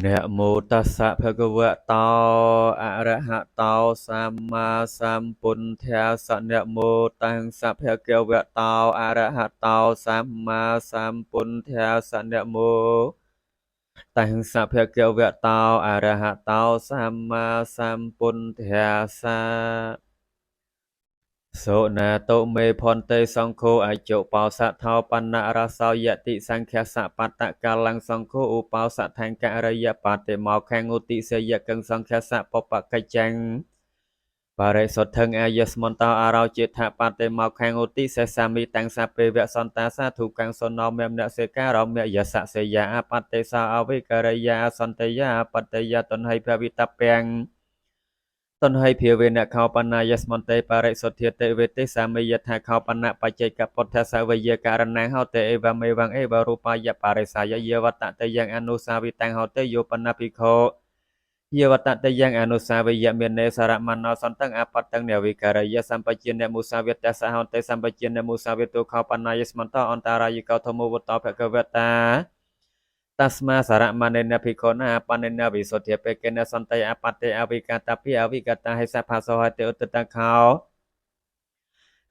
นะโมตัสสะภะคะวะโตอะระหะโตสัมมาสัมพุทธัสสะนะโมตัสสะภะคะวะโตอะระหะโตสัมมาสัมพุทธัสสะนะโมตัสสะภะคะวะโตอะระหะโตสัมมาสัมพุทธัสสะโสนาโตเมพรเตสังโฆอจุปาสะเทาปันนะราสายติสังขสะปัตตะกาลังสังโฆอุปาสะทังกะระยะปาติมอแขงอุติเสยกังสังขสะปปะกะจังบาริสดทึงอายสมนตาอาราจิตถะปาติมอแขงอุติเสสามิตังสะเปวะสันตาสาธุกังสนอเมมเนเสการอเมยสะเสยาปฏิสาอวิกรยาสันตยาปัตยาตนให้พระวิตาเปียง ต้นให้เพียวเวนะเขาปนายสมันเตปาริสุทธิเตเวติสามียถาเขาปนะปัจเจกปุถทสาวยการนังเฮาเตเอวะเมวังเอวะรูปายะปาริสายเยวตะเตยังอนุสาวิตังเฮาเตโยปนะภิกขเยวตะเตยังอนุสาวิยะเมเนสระมานสันตังอปัตตังเนวิการยะสัมปจินเนมุสาวิตัสสะเฮาเตสัมปจินเนมุสาวิตุเขาปนายสมันตอันตารายกาธโมวุตตาภะคะวะตา Tasma sara manena bhikkhuna panena visuddhya pekena santaya apate avikata pi avikata hesa phasohate uttatakkhao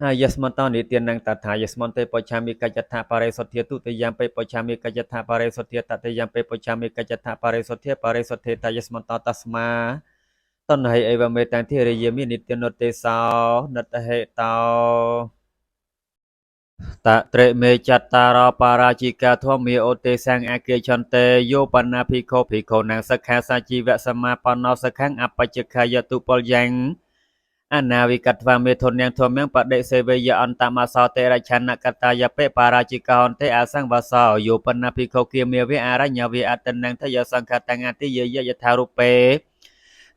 ហើយយស្មន្តនិទានតថាយស្មន្តិបច្ឆាមិកច្ចថាបរិសុទ្ធិទុតិយំពេបច្ឆាមិកច្ចថាបរិសុទ្ធិតតិយំពេបច្ឆាមិកច្ចថាបរិសុទ្ធិបរិសុទ្ធិតយស្មន្តតស្មាតនហិអេវមេតាំងធិរិយមិនិទានុទេសោនតហេតោ តត្រេមេចតារោបរាជិកាធម្មាអូទេសង្ឃអគាចន្ទេយោបណ្ណាភិក្ខុភិក្ខុណាសិក្ខាសាជីវសមាបណ្ណោសិក្ខាអបច្ចខាយតុពលយ៉ាងអនាវិកត្វាមេធនយ៉ាងធម្មងបដិសេវយអន្តមសោតេរឆណកតាយពេបរាជិកោន្ទេអសង្វសោយោបណ្ណាភិក្ខុគាមេវេអរញ្ញវេអតនੰទយសង្ឃតង្អតិយយថារូបេ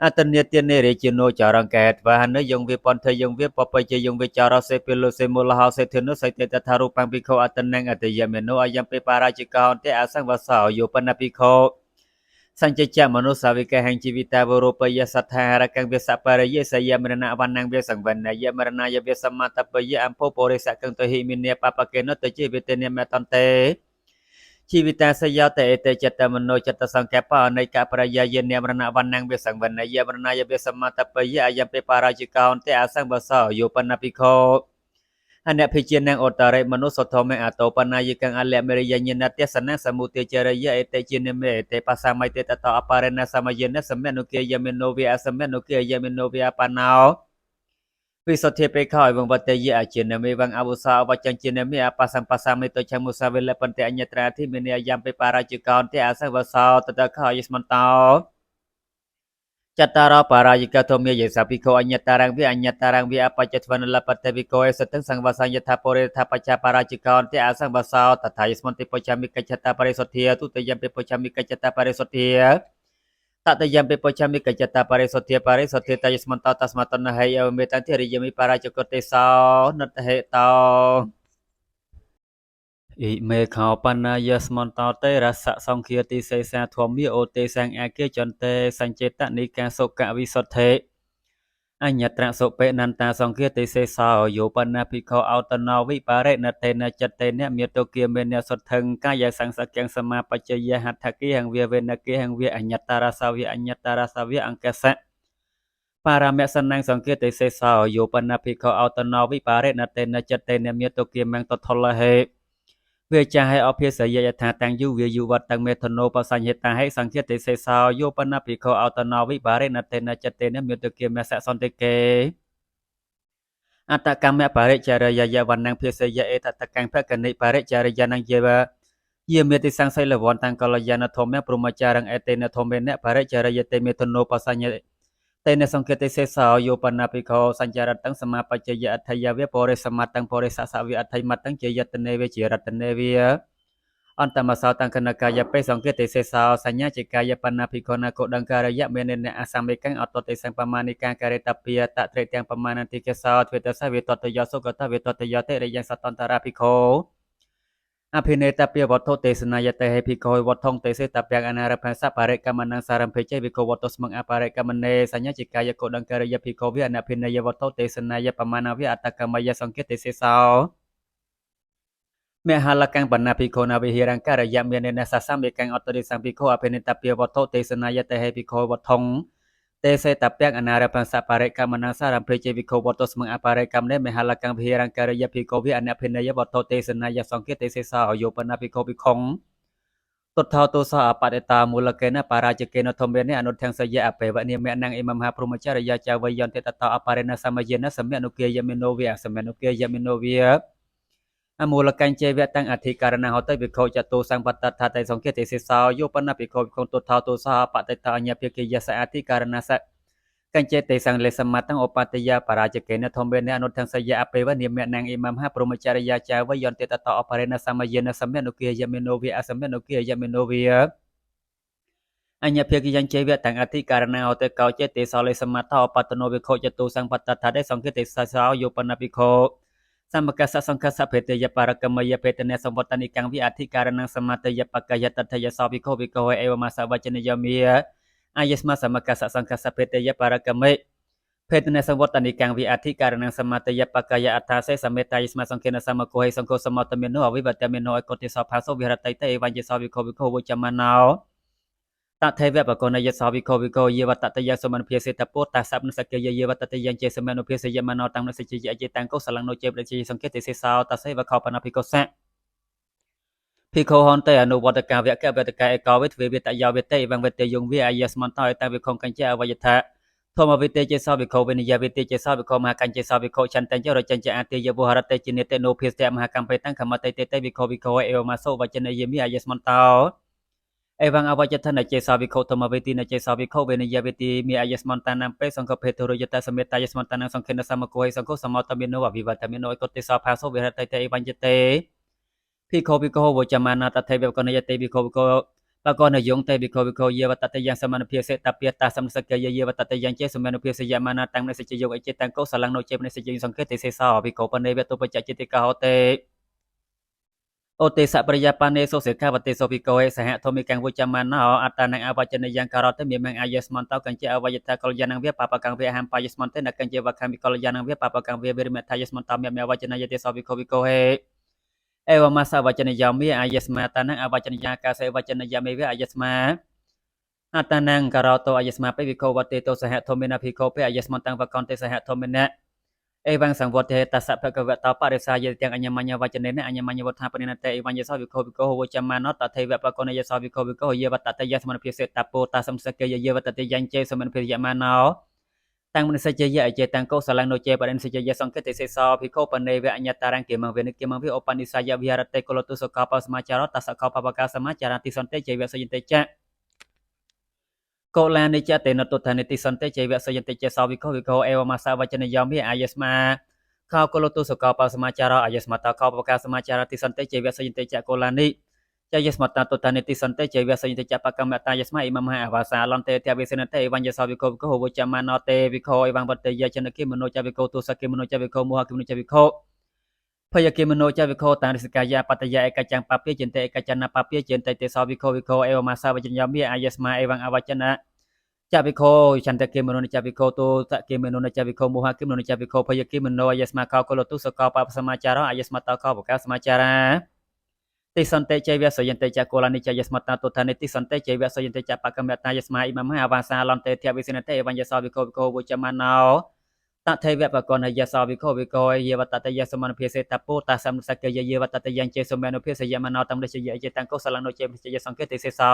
អតនិទានេរេជនោចរង្កែតវហនយងវិបន្ធយងវិបបច្ចយងវិចារសេពិលសេមូលហោសេធិនុសៃតេតថារូបង្ភិក្ខុអតនੰអតយមេនោអយំពេបារាជិកោន្ទេអសង្វសោយោបនភិក្ខុសញ្ចច្ចមនុស្សសាវិកហង្ជីវិតាវរូបយសត្ថារកੰវិសបរិយេសយមរណវណ្ណងវិសង្វណ្ណយមរណយវិសមតបយអំភោពរិសកੰទហិមិនេបបកេណតជីវិតនេមតន្ទេ ជីវិតាសយោតេតេចិត្តមនោចិត្តសង្កេបអនេកប្រយាយនិមរណវណ្ណងវិសង្វណ្ណយមរណយវិសមតបយអយំពេបរាជិកោន្ទេអសង្វសោយោបនភិក្ខុអនភិជានងអតរិមនុស្សធម្មអតោបណាយកអលមេរិយញ្ញនទេសនសមុទិចរិយអេតេជានិមេតេបសមៃតេតតអបរិណសមយនសមេនុគេយមេនោវិអសមេនុគេយមេនោវិអបណោ វិសុទ្ធិពេខោវងវតយអចិនមេវងអវុសោវចញ្ចិនមេអបសំបសាមិតចមុសាវិលបន្តិអញ្ញត្រាធិមេនិយំពេបរាជិកោន្ទេអសវសោតតខោយស្មន្តោចតារបរាយិកធមេយេសភិក្ខុអញ្ញតារងវិអញ្ញតារងវិអបច្ចត្វនលបតវិកោអសតង្សង្វសញ្ញថាពរិថាបច្ចបរាជិកោន្ទេអសវសោតថយស្មន្តិបច្ឆមិកច្ចតាបរិសុទ្ធាទុតយំពេបច្ឆមិកច្ចតាបរិសុទ្ធា តតយំពេបច្ឆមិកច្ចតាបរិសុទ្ធាបរិសុទ្ធាតយស្មន្តតស្មតនហេយមេតន្តិរិយមិបរាជកតេសោនតហេតោ អ៊ីមេខោបណាយស្មន្តោតេរសៈសង្ឃាតិសេសាធម្មាអូទេសង្ឃអគាចន្ទេសញ្ចេតនិកាសុកវិសុទ្ធិអញ្ញត្រសុបេនន្តាសង្ឃាតិសេសោយោបណាភិក្ខុអោតនោវិបរិណតេនចិត្តេនមេតុគាមេនសុទ្ធឹងកាយសង្សកੰសមាបច្ចយហដ្ឋគិហង្វាវេនគិហង្វាអញ្ញតារសាវិអញ្ញតារសាវិអង្គសៈបារមសនាំងសង្ឃាតិសេសោយោបណាភិក្ខុអោតនោវិបរិណតេនចិត្តេនមេតុគាមੰតថលហេ វាចាស់ឲ្យអភិសយយថាតាំងយុវាយុវតាំងមេធនោបសញ្ញេតាហេសង្ឃាតិសេសោយោបនភិក្ខុអតនោវិបារិណតេនចិត្តេនមេតុគាមសសន្តិកេអតកម្មបរិចរិយយវណ្ណងភិសយអេតតកੰភកនិបរិចរិយណងយវយាមេតិសង្សៃលវន្តង្កលយានធម្មព្រមចារងអេតេនធម្មេនបរិចរិយតេមេធនោបសញ្ញេតេនសង្ឃាតិសេសោយោបនភិក្ខុសញ្ចរតੰសមាបច្ចយអថយវេបរិសមតੰបរិសសវិអថយមតੰជាយតនេវេជារតនេវា អន្តមសោតង្កនកាយបេសង្កេតិសេសោសញ្ញាចិកាយបណ្ណាភិក្ខុណកុដង្ការយៈមេនេនអសមិកੰអតតិសង្បមានិកាការេតពាតត្រេទាំងបមានតិកេសោទ្វេតសវេតតយសុកតវេតតយតិរិយសតន្តរាភិក្ខុអភិនេតពាវត្ថុទេសនាយតេហេភិក្ខុវត្ថុទេសេតពាំងអនារភសបរិកម្មនង្សារំភេជេវិក្ខុវត្ថុស្មងអបរិកម្មនេសញ្ញាចិកាយកុដង្ការយភិក្ខុវិអនភិនេយវត្ថុទេសនាយបមានវិអតកម្មយសង្កេតិសេសោ មេហលកាំងបណ្ណាភិក្ខុណាវិហិរង្ការយៈមាននេសាសាមេកាំងអតរិសង្ភិក្ខុអភិនិតពាវត្ថុទេសនាយតេហេភិក្ខុវត្ថុងទេសេតពាំងអនារបញ្សបរិកម្មណាសារំព្រេជវិក្ខុវត្ថុស្មងអបរិកម្មនេមេហលកាំងវិហិរង្ការយៈភិក្ខុវិអនភិនយវត្ថុទេសនាយសង្កេតទេសសាយោបណ្ណាភិក្ខុភិក្ខុងទុតថោទុសអបតិតាមូលកេនបរាជកេនធម្មេនអនុថង្សយៈអបេវនិមេណងអិមមហាព្រហ្មចារ្យាចាវយន្តិតតអបរិណសមយេនសមនុគាយមិណោវិអសមនុគាយមិណោវិអមូលកញ្ជេវតាំងអធិការណហតវិខោចតុសង្បតតថតៃសង្កេតទេសសោយោបណ្ណាភិក្ខុភិក្ខុទុតថោទុសអបតិតាអញ្ញភិក្ខយសអធិការណសកញ្ចេទេសង្លេសមតងឧបតយបរាជកេនធម្មេនអនុថង្សយៈអបេវនិមេណងអិមមហាព្រហ្មចារ្យាចាវយន្តិតតអបរិណសមយេនសមនុគាយមិណោវិអសមនុគាយមិណោវិអញ្ញភិក្ខយញ្ជេវតាំងអធិការណហតកោចេទេសោលេសមតអបតនោវិខោចតុសង្បតតថតៃសង្កេតទេសសោយោបណ្ណាភិក្ខុសមកសសង្កសភេតយបរកមយភេតនេសវតនិកੰវិអធិការណសមតយបកយតថយសោវិខោវិខោអេវមសវចនយមេអាយស្មសមកសសង្កសភេតយបរកមិភេតនេសវតនិកੰវិអធិការណសមតយបកយអថាសេសមេតយស្មសង្កេនសមកោហេសង្កោសមតមេនោអវិវតមេនោអកតិសោផាសោវិរតៃតេអេវញ្ញសោវិខោវិខោវចមណោតថេវបកនយសោវិខោវិខោយវតតយសមនភិសេតពុតសបនសកយយវតតយញ្ជេសមនុភិសេយមណោតំនសជយអចេតង្គោសលងនោជេបរជិសង្កេតទេសោតសេវខោបណភិក្ខុសៈភិក្ខុហន្តេអនុវតកាវៈកវតកាឯកោវិទ្វេវតយោវតេវងវតេយងវិអាយស្មន្តោតវិខុងកញ្ចអវយថាធម្មវិតេជេសោវិខោវិនិយវិតេជេសោវិខោមហាកញ្ចេសោវិខោចន្ទញ្ចរចញ្ចអតិយវហរតេជិនិតេនោភិស្តមហាកម្មបេតੰខមតេតេវិខោវិខោអេវមសោវចនយមិអាយស្មន្តោអេវងអវយថានចេសោវិខោធម្មវិទីនចេសោវិខោវិនិយវិទីមិអាយស្មន្តានំពេសង្ឃភេទរយតសមេតាយស្មន្តានសង្ឃេនសមគោហេសង្ឃសមតមេនោអវិវតមេនោអកតេសោផាសោវិរតេតេអេវញ្ញតេភិក្ខុវិខោវចមានាតថេវកនយតេវិខោវិខោបកនយងតេវិខោវិខោយវតតេយ៉ាងសមនភិសេតពាតាសំសកយយវតតេយ៉ាងចេសមនភិសេយមានាតាំងនសជយងអចេតង្គោសលងនោចេបនសជយងសង្ឃេទេសេសោវិខោបនេវតុបច្ចចិត្តិកោតេអូទេសៈប្រយាបានេសុសិកាវតេសុភិក្ខុហេសហធមិកੰវចមាណោអត្តនងអវចនយ៉ាងករតមេមអាយស្មន្តោកញ្ចអវយថាកលយានងវបបកੰវហំបាយស្មន្តេនកញ្ចវខមិកលយានងវបបកੰវវិរមថាយស្មន្តោមេវចនយទេសុភិក្ខុវិខុហេអេវមសវចនយាមេអាយស្មាតនងអវចនយាកាសេវចនយាមេវអាយស្មាអត្តនងករតោអាយស្មាបេវិខុវតេតោសហធមេនភិក្ខុបេអាយស្មន្តងវកន្តេសហធមេនអេវងសង្វតេតសភគវតោបរិសាយទាំងអញ្ញមញ្ញវចនេនអញ្ញមញ្ញវថាបនិណតេអេវញ្ញសោវិខោវិខោវចមាណតថេវបកនយសោវិខោវិខោយវតតយសមនភិសេតពោតាសំសកយយវតតយញ្ជេសមនភិយមាណោតាំងមនសជយអចេតង្គោសលងនោជេបរិនសជយសង្កេទេសេសោភិក្ខុបនេវអញ្ញតារង្គេមវេនិគេមវិអបនិសាយវិហរតេកលតុសកោបសមាចារតសកោបបកាសមាចារតិសន្តិជេវសយន្តេចកោឡានិចតេនតុដ្ឋានិតិសន្តិជេវសយន្តេចសោវិខោវិខោអេវមសាវចនយោមិអាយស្មាខោកលតុសកោបសមាចារអាយស្មតកោបកាសមាចារតិសន្តិជេវសយន្តេចកោឡានិចយស្មតតុដ្ឋានិតិសន្តិជេវសយន្តេចបកម្មតាយស្មាអ៊ីមមហាអវាសាលន្តេទវិសេនតេអេវញ្ញសោវិខោវិខោវចមាណតេវិខោអេវងវតេយចនគិមនោចវិខោទុសគិមនោចវិខោមោហគិមនោចវិខោភយគិមនោចវិខោតារិសកាយាបតយាឯកចាំបពាចិនតេឯកចនបពាចិនតេទេសោវិខោវិខោអេវមសាវចនយោមិអាយស្មាអេវងអវចនចាវិខោចន្ទគិមនោចាវិខោទុសគិមនោចាវិខោមោហគិមនោចាវិខោភយគិមនោអាយស្មាកោកលតុសកោបសមាចារអាយស្មតកោបកាសមាចារាតិសន្តិជេវសយន្តេចកោឡានិចយស្មតតុដ្ឋានិតិសន្តិជេវសយន្តេចបកម្មតាយស្មាអ៊ីមមហាអវាសាលន្តេទវិសិនតេអវញ្ញសោវិខោវិខោវចមាណោតថេវបកនយសោវិខោវិខោយវតតយសមនភិសេតពោតាសំសកយយវតតយញ្ជេសមនុភិសេយមណោតំរជយអចេតង្គោសលងនោជេជយសង្កេទេសេសោ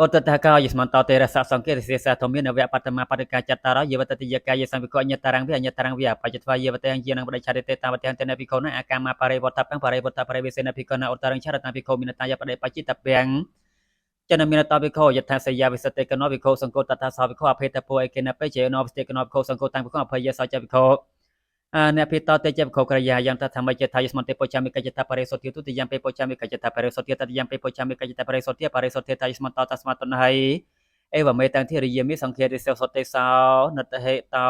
អូតតកោយស្មន្តោតេរសសង្កេតសេសាធមេនវបតមបតិកាចតរយវតតិយកាយសង្វិខោអញ្ញតារងវិអញ្ញតារងវិអបច្ចថ្វាយវតេអញ្ញនឹងបដិឆារិតេតាមវតេអន្តនភិក្ខុណអាកាមបរិវត្តបបរិវត្តបរិវេសេនភិក្ខុណឧត្តរញ្ឆរតភិក្ខុមិនតាយបដិបច្ចិតពាំងចនមានតភិក្ខុយថាសយាវិសតេកណោភិក្ខុសង្កោតតសោភិក្ខុអភេតពោអេកេណបេជេណោវិសតេកណោភិក្ខុសង្កោតាំងភិក្ខុអភយសោចភិក្ខុអ្នកភិតតេចភិក្ខុក្រយាយ៉ាងតធម្មចេថាយស្មន្តេពោចាមិកចតបរិសុទ្ធិទុតិយំពេពោចាមិកចតបរិសុទ្ធិតតិយំពេពោចាមិកចតបរិសុទ្ធិតាយស្មន្តតស្មតនហៃអេវមេតាំងធិរិយមិសង្ឃេរិសោសតេសោនតហេតោ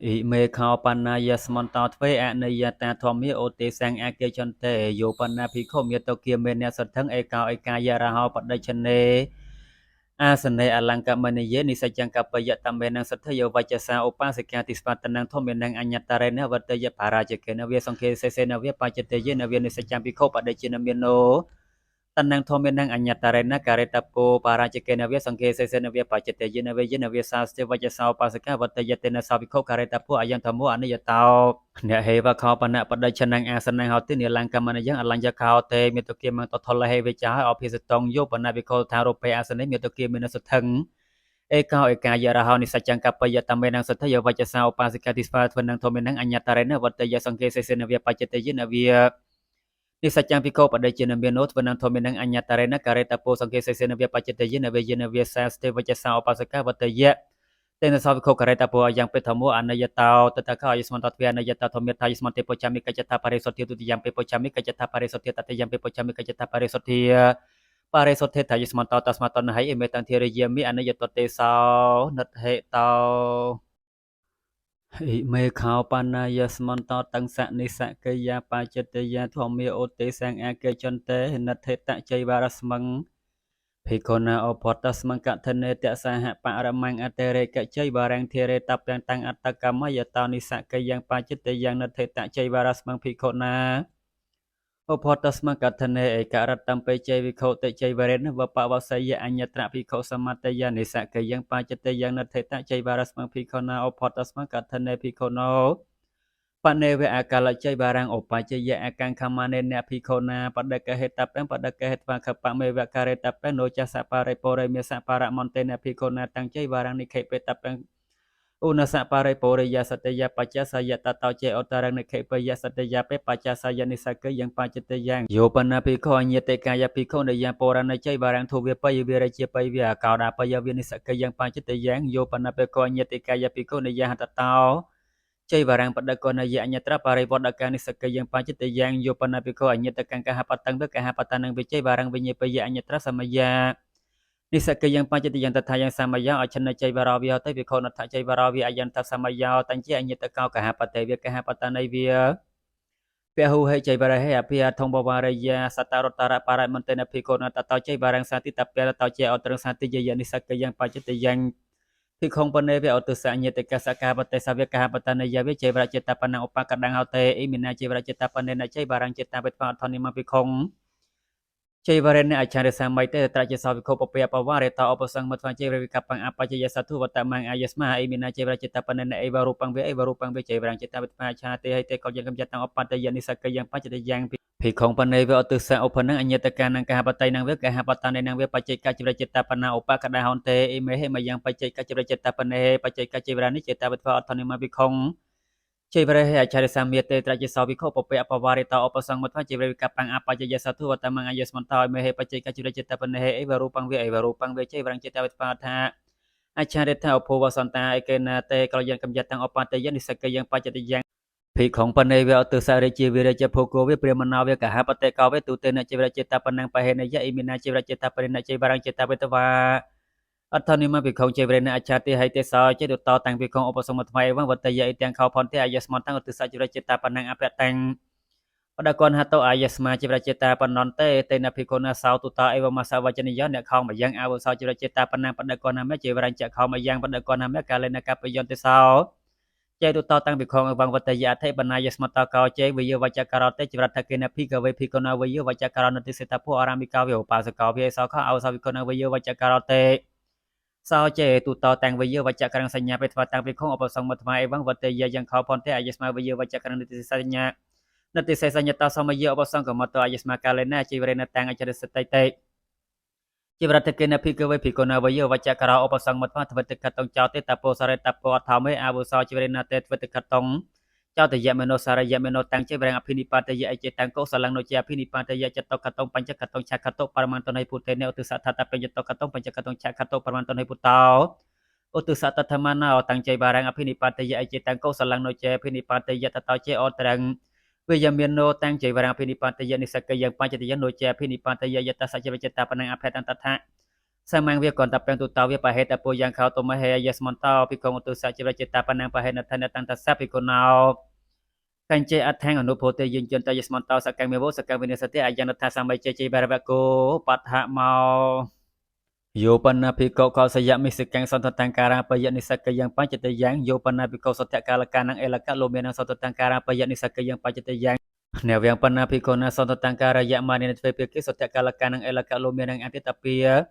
អ៊ីមេខោបណ្ណាយស្មន្តោទ្វេអនិយតាធម្មាអូទេសង្ឃអកេចន្ទេយោបណ្ណាភិក្ខុមេតគិមេនសទ្ធិឯកោឯកាយរហោបដិឆនេ อาสนัยอลังกามณีเยนิสัจจังกัปปยะตัมเมนังสัทธโยวัจจสาอุปาสิกาติสปัตตนังทเมนังอัญญตาเรนะวัตยะปาราจเกนะเวสังเคเสเสนะเวปัจจเตเยนะเวนิสัจจังปิโคปะเดจินะเมโนตันนังทเมนังอัญญตาเรนะการะตะโปปาราจเกนะเวสังเคเสเสนะเวปัจจเตเยนะเวสาสเตวัจจสาอุปาสิกาวัตยะเตนะสาวิโคการะตะโปอายังธรรมโมอนิยตาเนี่ยเหวะเขาปะนะปะเดชนังอาสนังเฮาตินิลังกามะนะยังอลัญญะเขาเตมิตุเกมังตทลเหเวจาอภิสตงโยปนะวิโคทารุเปอาสนัยมิตุเกมินะสุทัง Eka eka ya rahau ni sajang kapa ya tamenang satha ya vaja sa upasika tispa twenang thomenang anyatarena varta ya sangke sesena via pacete jina via ni sajang piko pada jina via not twenang thomenang anyatarena kareta po sangke sesena via pacete jina via saste vaja sa upasika varta ya tena sa piko kareta po yang petamo anaya tau tataka ayusman tatvi anaya tau thomet ayusman te pochami kajata pare soti tu yang pe pochami kajata pare soti tate yang pe pochami kajata pare soti Paresote thayis mantau tas maton hai emetan thiere yemi anayatote sao nat he tau me khao panayas mantau tang sa ni sa ke ya pa chete ya thomia ote sang a ke chonte nat he ta chai varas mang Phikona opotas mangka thane te saha paramang atere ke chai barang thiere tap yang tang atakama ya tau ni sa ke yang pa chete yang nat he ta chai varas mang phikona Opotas mangkatane ekarat tampai cai wikho te cai waren bapa wasaya anyatra pikho samataya nisa ke yang pacete yang natheta cai baras mang pikhona opotas mangkatane pikhono panewe akala cai barang opacaya akan kamane ne pikhona pada kehetap yang pada kehet pakapa mewe karetap no jasa pare pore mesa para montene pikhona tang cai barang ni petap yang Una sa pare pore ya satya pacha saya tatau che otarang ne khe ya satya pe pacha saya ni sa ke yang pachete yang yo pana pi kho anye te kaya pi kho ne ya pora na chai barang thu ve pa yu ve ra che pa yu a ka da pa ya vi ni sa ke yang pachete yang yo pana pe kho anye te kaya pi kho ne ya tatau chai barang pada ko na ya anya tra pare poda ka ni sa ke yang pachete yang yo pana pi kho anye te kang ka hapatang be ka hapatan nang be chai barang be nye pe ya anya tra sama ya Nisake yang panjat yang tatha yang sama yang achana cai barawi te bi khona tha cai barawi ayan ta sama yang tanji anya ta kau ka hapate bi ka hapatanai bi pe hu hai cai bara hai apia thong bawara ya sataro tara para mentena bi khona ta tau cai barang sati tapi tau cai otrang sati ya nisake yang panjat yang bi khong pane bi otu sa anya te ka saka hapate sa bi ka hapatanai ya bi cai bara cita panang upa kadang haute imina cai bara cita panena cai barang cita bet pa thoni ma bi khong Cai barene acare samai te traje sawi ko popea paware ta opo sang mat fan cai kapang apa cai satu wata mang ayas ma imina cai cita panene ai baru pang be cai barang cita bet pa cha te hai te kau yang jatang opat te yani sak yang pa cai yang pi khong pane ve otu sa opanang anya te kanang ka hapatai nang ve ka hapatane nang ve pa cai ka cita pana opa ka da hon te ime he ma yang pa cai ka cita pane pa cai ka cai barani cita bet pa othani ma pi khong Cai barahe acare sambiate traje sawi ko pope apa warita opo sang mutfa cai kapang apa jaja satu wata mang ayas mentau mehe pacai kacura cita penehe ai baru pang we cai barang cita wet patha acare ta opo wasanta ekena te kalau yang kemjatang opa te yan disake yang pacete yang Phi khong pane we otu sare chi we re che phoko we premana we ka hapate ka we tu te na cai cita penang pahene ya imina cai cita penena cai barang cita betwa អត្ថនិមភិក្ខុជាវរណៈអច្ឆតិហិទេសោចេតុតតាំងភិក្ខុឧបសមថ្មីវងវតយិទាំងខោផនទេអាយស្មន្តងឧទិសចរិចេតាបណ្ណងអភតាំងបដកនហតោអាយស្មាចរិចេតាបណ្ណន្តេតេនភិក្ខុណាសោទុតាអេវមសាវចនិយអ្នកខោមយ៉ាងអវសោចរិចេតាបណ្ណងបដកនមេជាវរញ្ចខោមយ៉ាងបដកនមេកាលេនកបយន្តសោចេតុតតាំងភិក្ខុវងវតយអធិបណ្ណាយស្មតកោចេវិយវចករតេចរតកេនភិក្ខវេភិក្ខុណាវិយវចករណតិសិតភោអារាមិកោវិឧបាសកោវិសោខអវសវិក្ខុណាវិយវចករតេ Sao chế tụ tò tàng với dưa và chả càng sanh nhà bết và tàng với không ở sông một mai vắng vật tây yang khó phong thế ayesma với dưa và chả càng niti sanh nhà niti sanh nhà tao xong với dưa ở sông của một tòa ayesma kalena chỉ về nát tàng ở trên tây tây chỉ về thực hiện phi cơ với phi con với dưa và chả càng ở sông một mai vật thực tông chào tết tapo sare tapo thao mấy abu sao chỉ về nát tết vật thực tông chào tết yameno sare yameno tàng chỉ về apinipate ya chế tàng cố salang no chế apinipate ya cetok katong pancak katong cak katok paramanton hai putene utus satata pencetok katong pancak katong cak katok paramanton hai putau utus satata mana tang cai barang apinipate ya chế tàng cố salang no chế apinipate ya tatau chế otrang Vijamino tang cai barang apinipate ya nisake yang pancet ya no chế apinipate ya yata saja ceta panang apetang tatha Samang việc còn tập tu tao việc bài hết apo yang khao toma he yes montao pi kong tu sa chira cita panang pahe na thana tang ta sa pi konao kan che athang anu phote yin chen ta yes montao sakang mewo sakang vinesate ayan tha samai che che barabako patha mau Yo panna phiko kau sayak misikang sontang kara payat nisaka yang pancet yang yo panna phiko sotek kala kanang elaka luminan sontang kara payat nisaka yang pancet yang Nèo yang panna phiko na sontang kara yak manin tvpk sotek kala kanang elaka luminan anti tapi ya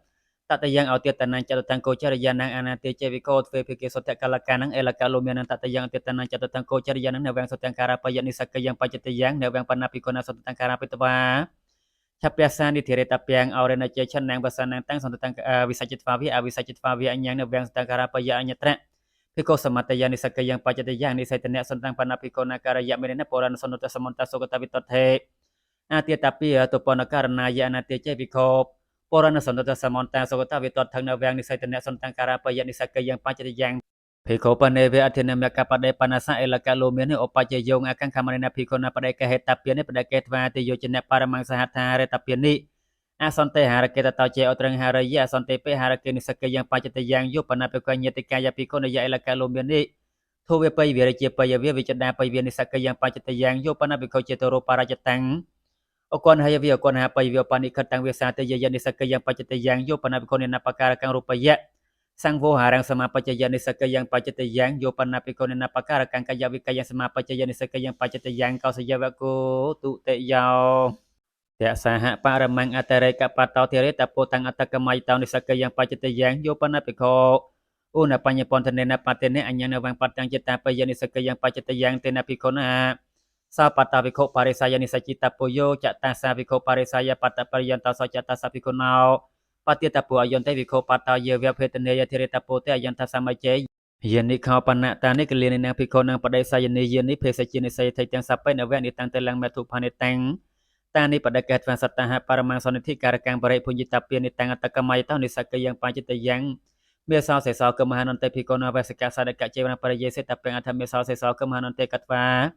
tak tayang autia tanang catatan kocar yanang anate ceviko tvpk sotek kala kanang elaka luminan tak tayang autia tanang catatan kocar yanang nèo yang sotek kara payat nisaka yang pancet yang nèo yang panna phiko na sontang kara pitwa Capiasan di diri tapiang auren aja cenang basanang tang tentang wisajit fawi anyang na bang tentang karapa ya anyetra piko samata yang nisaka yang pajat yang ni saya tenek tentang panapiko nakara ya menena poran sonota samonta soko tapi tothe ati tapi ya to pona karena ya nate ce piko poran sonota samonta soko tapi tot thang na bang ni saya tenek tentang karapa ya nisaka yang pajat yang Piko paneve athena meka pada panasa elaka lumene opaje yong akan kamarina piko na pada kahetapiane pada ketwate yo jenak para mangsahat hare tapiani asonte hare kita tau ce otreng hare ya asonte pe hare kini seke yang pacete yang yo pana piko nyeti kaya piko na ya elaka lumene thuwe pai vere che pai via vichada pai via ni seke yang pacete yang yo pana piko che toro para jetang okon haya via okon ha pai via pani katang via sate ya ni seke yang pacete yang yo pana piko ni napakara kang rupaya Sang vô harang sama pacaya ni saka yang pacete yang yo panapi ko na pakara kang kaya wika yang sama pacaya ni saka yang pacete yang kau sajawa ko tu te yao ya saha para mang atare ka patau tere tapo tang ata kamai tau ni saka yang pacete yang yo panapi ko una panya pontene na patene anyang na wang patang cita pa yani saka yang pacete yang tenapi ko na sa pata wiko pare saya ni sacita poyo cak tasa wiko pare saya pata pariyan tasa cak tasa wiko nao Pati tapu ayon te viko pata ye via petene ya tere tapu te ayon ta sama che yen ni khao pana ta ni kelini nang viko nang padai sa yen ni phesa chini sa thai tang sapai na ve ni tang telang metu phane tang ta ni pada kat van sata ha paramang soniti karakang bare punji tapi ni tang atakamai ta ni saka yang panci te yang Mesa se sao kemahanan te viko na ve saka sa dekat che pada ye se tapi atha mesa se sao kemahanan te katwa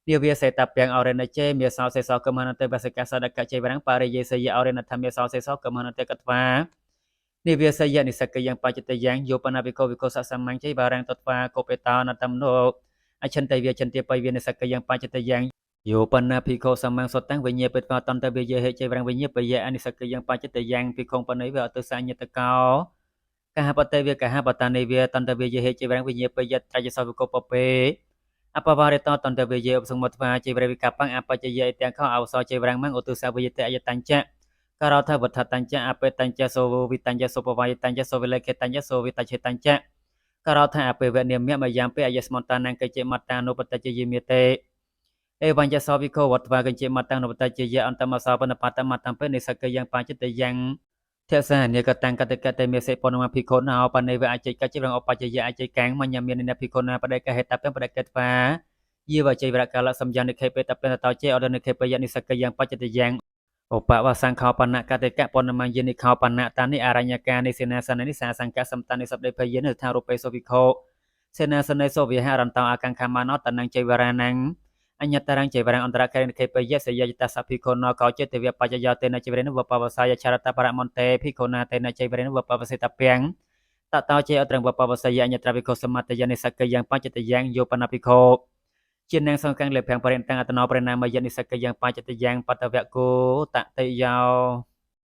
dia via se tapi yang auren che mesa se sao kemahanan te ve saka sa dekat che pada ye se ya auren atha mesa se sao kemahanan te katwa Ni biasanya ni saka yang pacete yang yo pana biko sa samang cai barang totwa ko peta na tamno achan tai via chan tie pai via ni saka yang pacete yang yo pana biko samang sotang venye pet ka tan ta via he cai barang venye pa ya ani saka yang pacete yang biko panai via tu sa nya ta kao ka ha pate via ka ha patane via tan ta via he cai barang venye pa ya tra sa biko pape apa bare ta tan ta via op sung mot va cai barang kapang apa cai ya tiang kau au so cai barang mang utu sa via te ayat Karau tha vật thật tanja ape tanja so vi tanja so pawai tanja so vele ke tanja so vi tache tanja karau tha ape ve niam mya mayam pe ayas montanan ke che mata no patache yimite e vanja so vi ko wat va ke che mata no patache ya antama sa pan pata matam pe ni sake yang panche te yang thea sa ne ka tang ka te me se pon ma phiko na pa ne ve ache ka che rang opache ya ache kang ma nyam ne phiko na pa de ka heta pe pa de ket va ye va che vra kala samjan ne khe pe ta pe ta che order ne khe pe ya ni sake yang panche te yang Opa wa sang khao pana kateka pon mang yen ni khao pana tani aranya ka ni sena ni sa sang ka sam tani sab de phayen tha ro pe so vi kho sena sena so vi ha ran tao akan kamano tanang chai waranang anya tarang chai warang antara ka ni ke pe ya se ya ta sa phi kho no ka che te via pa ya te na chai warang wa pa wa sa ya charata para monte phi kho na te na chai warang wa pa wa se ta peng ta tao che atrang wa pa wa sa ya anya tra phi kho samata ya ni sa ke yang pa che te yang yo pana phi kho Chin sang kang le phang parentang atano prenama yani saka yang pacete yang patavyaku tak te yao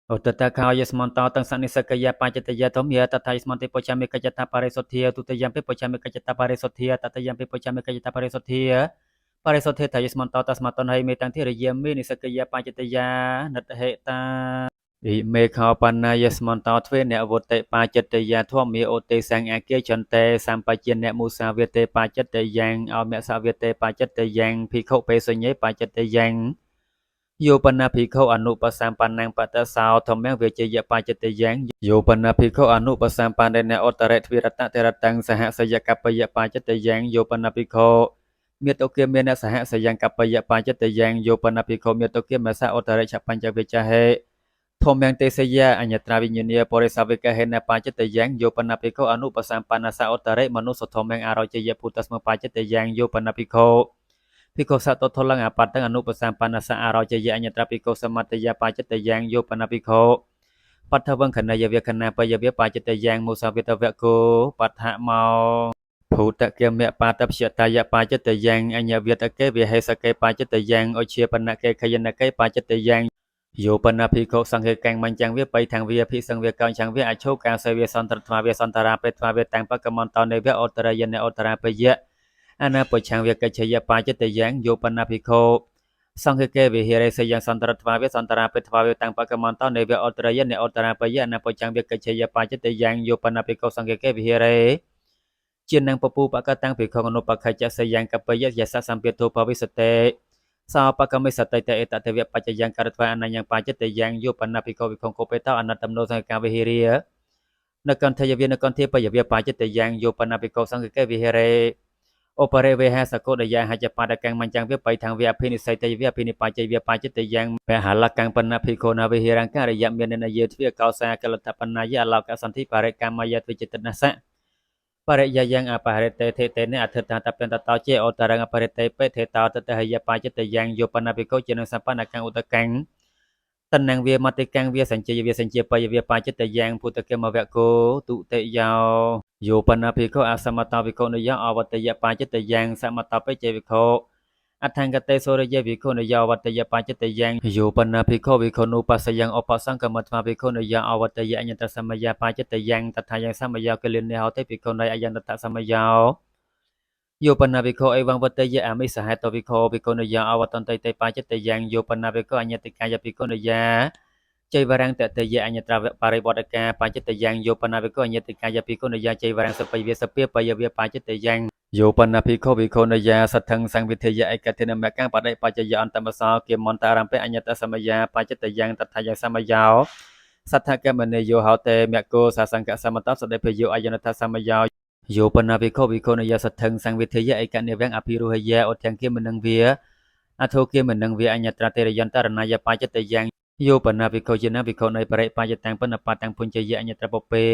Otata kao yes monta tang sani saka ya pacete ya tom ya tata is monte pochame kajata pare sothia tu te yampe pochame kajata pare sothia tata yampe pochame kajata pare sothia ta yes monta tas maton hai me tang thira yemi ni saka ya pacete ya nat he ta Ime khao pana yes monta thwe ne avote pacete ya thom mi ote sang ake chante sampacien ne musa viete pacete yang au me sa viete pacete yang phikho pe sonye pacete yang Yo pana phikho anu pasam panang pata sao thomeng veche ya pacete yang yo pana phikho anu pasam pandene otare thvirata teratang saha saya kapaya pacete yang yo pana phikho miet oke mena saha sayang kapaya pacete yang yo pana phikho miet oke masa otare chapanja vechahe Thomyang te saya anyatra vinyunia pore savika hena pacete yang yo panapiko anu pasampana sa otare manuso thomyang aroce ya putas mapacete yang yo panapiko Piko sato tholang apatang anu pasampana sa aroce ya anyatra piko samate ya pacete yang yo panapiko Pathavang khana ya vya khana pa ya vya pacete yang musavita vyako patha mau Phuta kia mẹ patap syataya pacete yang anya vyatake vya hesake pacete yang ochia panake khayana ke pacete yang យោបណ្ណាភិក្ខុសង្ឃេកាំងមិនចាំងវាបៃທາງវាភិសង្ឃវាកោចាំងវាអឆោកាសវាសន្តរថ្មវាសន្តរាបេថ្មវាតាំងបកមន្តនេវាអតរយនេអតរាបយៈអនាបឆាំងវាកច្ឆយបាចិត្តយ៉ាងយោបណ្ណាភិក្ខុសង្ឃេកេវិហិរេសយ៉ាងសន្តរថ្មវាសន្តរាបេថ្មវាតាំងបកមន្តនេវាអតរយនេអតរាបយៈអនាបឆាំងវាកច្ឆយបាចិត្តយ៉ាងយោបណ្ណាភិក្ខុសង្ឃេកេវិហិរេជានឹងពពុបកតាំងភិក្ខុអនុបក្ខចសយ៉ាងកបយៈយសសម្ពាធោភវិសតេសោបកមិសតេតេតតវៈបច្ចយ៉ាងករត្វាអនញ្ញបច្ចតយ៉ាងយោបណ្ណាភិក្ខុវិខងកោបេតោអនត្តមនោសង្ឃកាវិហិរិយនកន្ធយវិនកន្ធិបយវិបច្ចតយ៉ាងយោបណ្ណាភិក្ខុសង្ឃកេវិហិរេឧបរិវេហសកោដយាហច្ចបដកាំងមិនចាំងវាបៃខាងវាអភិនិស័យតយវាអភិនិបច្ចយវាបច្ចតយ៉ាងមហលកាំងបណ្ណាភិក្ខុណាវិហិរង្ការយមាននយេទ្វាកោសាកលតបណ្ណាយអឡោកសន្ធិបរិកម្មយទ្វិចិត្តនសៈបរិយាយ៉ាងអបរិតេធេតេនអធិតាតពន្តតោជាអតរងអបរិតេបេធេតោតតហយបច្ចតយ៉ាងយោបណ្ណាភិក្ខុជានឹងសម្បណ្ណកាំងឧតកាំងតណ្ណងវាមតិកាំងវាសញ្ជយវាសញ្ជបយវាបច្ចតយ៉ាងពុទ្ធកេមវៈគោទុតិយោយោបណ្ណាភិក្ខុអសមតវិក្ខុនយោអវតយបច្ចតយ៉ាងសមតបេជវិក្ខុអថង្គតេសូរយវិក្ខុនយោអវតយបច្ចតយ៉ាងយោបណ្ណាភិក្ខុវិក្ខុនុបស្សយ៉ាងឧបសង្កមត្វាភិក្ខុនយោអវតយអញ្ញតសមយាបច្ចតយ៉ាងតថាយ៉ាងសមយោកលិនេហោទេភិក្ខុនអញ្ញតសមយោយោបណ្ណាភិក្ខុអេវងវតយអមិសហេតវិក្ខុភិក្ខុនយោអវតន្តតេបច្ចតយ៉ាងយោបណ្ណាភិក្ខុអញ្ញតិកាយភិក្ខុនយាចៃវរង្គតតយអញ្ញត្រាបរិបតកាបច្ចតយ៉ាងយោបណ្ណាភិក្ខុអញ្ញតិកាយភិក្ខុនយាចៃវរង្គសបយវាសពាបយវាបច្ចតយ៉ាងយោបណ្ណាភិក្ខុវិក្ខុនយាសទ្ធិសង្វិធយឯកធិនមកាបដិបច្ចយអន្តមសោគិមន្តរំពេអញ្ញតសមយាបច្ចតយ៉ាងតថាយ៉ាងសមយោសទ្ធកមនេយោហោតេមគោសាសង្កសមតសដេភយោអញ្ញតសមយោយោបណ្ណាភិក្ខុវិក្ខុនយាសទ្ធិសង្វិធយឯកនិវងអភិរុហយាអធង្គិមនឹងវាអធោគិមនឹងវាអញ្ញត្រាតេរយន្តរណយបច្ចតយ៉ាងយោបណ្ណាភិក្ខុជាណាភិក្ខុនៃបរិបច្ចតាំងបណ្ណបតាំងពុញ្ញយអញ្ញត្រពពេ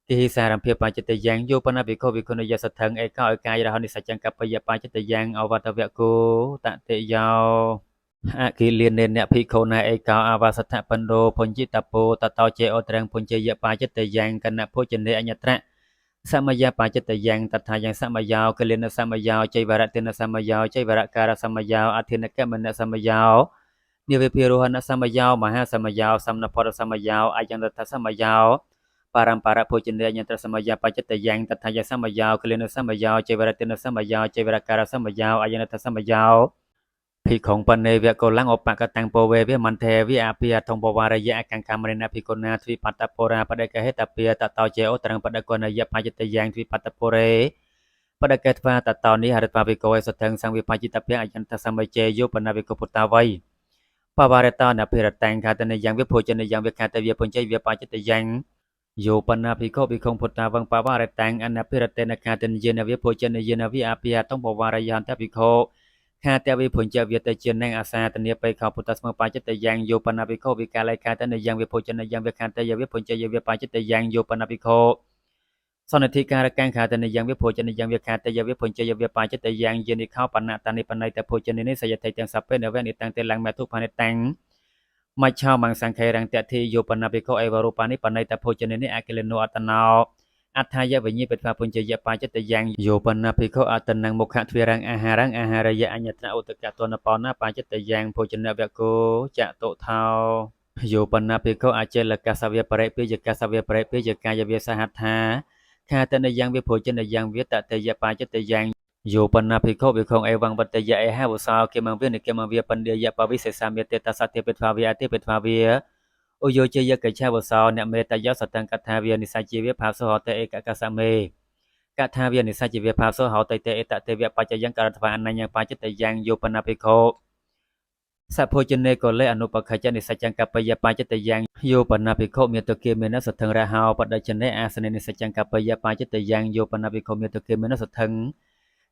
គិហិសារំភិបច្ចតយ៉ាងយោបណ្ណាភិក្ខុវិក្ខុនយាសទ្ធិឯកអកាយរហនិសច្ចង្កបយបច្ចតយ៉ាងអវតវៈគោតតិយោអគិលានេនភិក្ខុណាឯកោអវាសថបណ្ដោពុញ្ញិតពោតតោជេអត្រងពុញ្ញយបច្ចតយ៉ាងកណភោជនេអញ្ញត្រៈសមយាបច្ចតយ៉ាងតថាយ៉ាងសមយោកលិនសមយោចៃវរតិនសមយោចៃវរការសមយោអធិនកមនសមយោនិវេភិរោហនសមយោមហាសមយោសំណពរសមយោអញ្ញតសមយោបរំបរភោជនេអញ្ញត្រសមយាបច្ចតយ៉ាងតថាយ៉ាងសមយោកលិនសមយោចៃវរតិនសមយោចៃវរការសមយោអញ្ញតសមយោភិក្ខុបណ្ណេវៈកុលੰឧបកតាំងពវេវមន្តេវិអភិអថងបវរយៈអកង្កាមរិណភិក្ខុណាទ្វិបត្តពរាបដិកហេតពាតតោជេអត្រងបដកនយៈបច្ចតយ៉ាងទ្វិបត្តពរេបដកេថ្វាតតោនិហរិតវិកោសទាំងសង្វិបច្ចតភៈអញ្ញតសមជេយោបណ្ណវិកុពុតាវៃបវរតោនភិរតាំងខាតនយ៉ាងវិភោជនយ៉ាងវិខាតវិពុញ្ជវិបច្ចតយ៉ាងយោបណ្ណាភិក្ខុវិខុពុតាវងបវរតាំងអនភិរតេនខាតនយេនវិភោជនយេនវិអភិអថងបវរយន្តភិក្ខុខាតវិពុញ្ជវិតជានឹងអាសាតនីបេខពុទ្ធស្មបច្ចតយ៉ាងយោបណ្ណាភិក្ខុវិកាលៃខាតនយ៉ាងវិភោជនយ៉ាងវិខាតយវិពុញ្ជយវិបច្ចតយ៉ាងយោបណ្ណាភិក្ខុសន្និធិការកាំងខាតនយ៉ាងវិភោជនយ៉ាងវិខាតយវិពុញ្ជយវិបច្ចតយ៉ាងយេនិខោបណ្ណតានិបណៃតភោជនិនិសយតិទាំងសពេនវេនិតាំងទេឡើងមេទុផានិតាំងមច្ឆោមង្សង្ខេរង្គតធិយោបណ្ណាភិក្ខុអេវរូបានិបណៃតភោជនិនិអកិលនោអតណោអដ្ឋយវិញ្ញបិថ្វាពុញ្ជយបច្ចតយ៉ាងយោបណ្ណាភិក្ខុអតនងមុខទ្វារងអាហារងអាហារយៈអញ្ញត្រឧតកតនបោណាបច្ចតយ៉ាងភោជនវកោចតុថោយោបណ្ណាភិក្ខុអចេលកសវេបរិពេយកសវេបរិពេយកាយវិសហថាខាតនយ៉ាងវិភោជនយ៉ាងវិតតយបច្ចតយ៉ាងយោបណ្ណាភិក្ខុវិខងអេវងវតយអេហវសោគិមវិនិគមវិបណ្ឌយបវិសេសាមេតតសតិបិថ្វាវិអតិបិថ្វាវិឧយោជយកិច្ឆវសោអ្នកមេតយោសតង្កថាវិនិសច្ចិវិផាសោហតេឯកកសមេកថាវិនិសច្ចិវិផាសោហតេតេអតទេវបច្ចយ៉ាងករថ្វាអនញ្ញបច្ចតយ៉ាងយោបណ្ណាភិក្ខុសភោជនេកលេអនុបក្ខចនិសច្ចង្កបយបច្ចតយ៉ាងយោបណ្ណាភិក្ខុមេតគិមេនសទ្ធងរហោបដិជនេអាសនេនិសច្ចង្កបយបច្ចតយ៉ាងយោបណ្ណាភិក្ខុមេតគិមេនសទ្ធង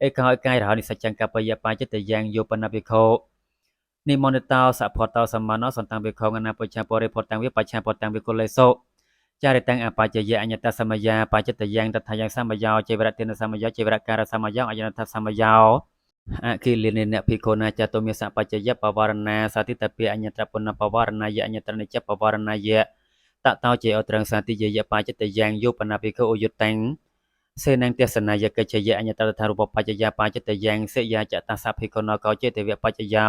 ឯកោកាយរហោនិសច្ចង្កបយបច្ចតយ៉ាងយោបណ្ណាភិក្ខុនិមន្តតោសភតោសមាណោសន្តំវិខងអនាបច្ចពរិផតតាំងវិបច្ឆពតតាំងវិកុលេសោចារិតាំងអបច្ចយអញ្ញតសមយាបច្ចតយ៉ាងតថាយ៉ាងសមយោចេវរតិនសមយោចេវរការសមយោអញ្ញតសមយោអគិលិនេនភិក្ខុណាចតុមេសបច្ចយបវរណាសតិតពាអញ្ញត្រពុណបវរណាយអញ្ញត្រនិច្ចបវរណាយតតោចេអត្រងសតិយយបច្ចតយ៉ាងយុបណាភិក្ខុឧយុតាំងសេនងទេសនាយកិច្ចយអញ្ញតថារូបបច្ចយាបច្ចតយ៉ាងសេយាចតសភិក្ខុណកោចេតវបច្ចយោ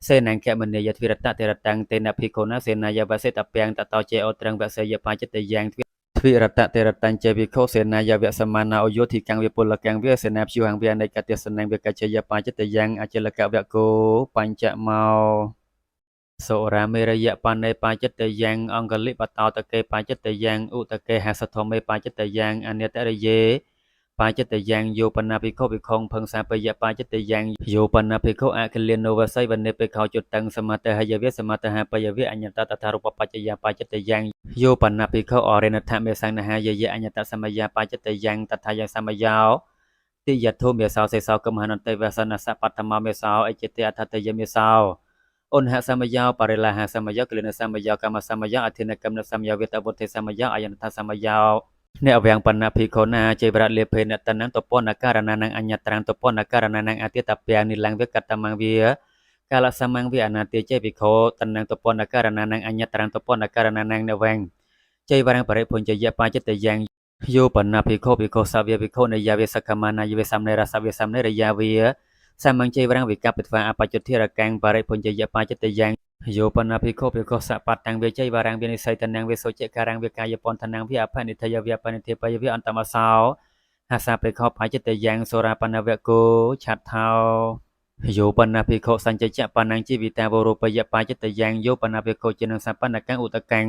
សេនាងកមនីយទ្វិរតៈតិរតាំងតេនភិក្ខុណាសេនាយវសេតពាំងតតោចេអត្រងវសេយបញ្ចតយ៉ាងទ្វិរតៈតិរតាំងចេភិក្ខុសេនាយវសមាណាអយោធិកាំងវិពលកាំងវិសេនាព្យុហង្វិអនេកទស្សនាងវិកច្ឆយបញ្ចតយ៉ាងអចលកវកោបញ្ចមោសុរាមេរយៈបណ្ណេបញ្ចតយ៉ាងអង្គលិបតោតកេបញ្ចតយ៉ាងឧតកេហសធមេបញ្ចតយ៉ាងអនិតរិយេបញ្ចតយ៉ាងយោបណាភិក្ខុភិក្ខុភង្សាបយៈបញ្ចតយ៉ាងយោបណាភិក្ខុអគិលានោវស័យវនេភិក្ខុចតੰសមតហយវេសមតហបយវេអញ្ញតតថារូបបច្ចយាបញ្ចតយ៉ាងយោបណាភិក្ខុអរិណថមេសង្នហាយយៈអញ្ញតសមយាបញ្ចតយ៉ាងតថាយ៉ាងសមយោតិយធុមេសោសេសោកមហនន្តេវសនសបត្តមមេសោអចិតេអថតយមេសោអនហសមយោបរិលាហសមយោគលិនសមយោកម្មសមយោអធិនកម្មសមយោវេតវុទ្ធិសមយោអយនតសមយោអ្នកវាងបណ្ណភិក្ខុណាចេវរៈលេភេនតនតពនការណនអញ្ញត្រានតពនការណនអតិតពានិលង្វេកតមង្វាកាលសមង្វាអនាតិចេភិក្ខុតនតពនការណនអញ្ញត្រានតពនការណនអ្នកវាងចេវរៈបរិពុញ្ញយៈបញ្ចតយ៉ាងយោបណ្ណភិក្ខុភិក្ខុសវាភិក្ខុនយាវេសកមានាយវេសំនេរសវេសំនេរយាវាសមញ្ចេវរៈវិកបិទ្វាអបច្ចុធិរកាំងបរិពុញ្ញយៈបញ្ចតយ៉ាងយោបណាភិក្ខុភិក្ខុសបតាំងវេជ័យវរាំងវិនិស្ស័យតនាងវេសុជិការាំងវេកាយពន្ធនាងវិអភនិធយវិអភនិធិបយវិអន្តមសោហាសាភិក្ខុបញ្ចតយ៉ាងសូរាបណវកោឆាត់ថោយោបណាភិក្ខុសញ្ចចៈបណាំងជីវិតាវរូបយៈបញ្ចតយ៉ាងយោបណាភិក្ខុជានឹងសបនកាំងឧតកាំង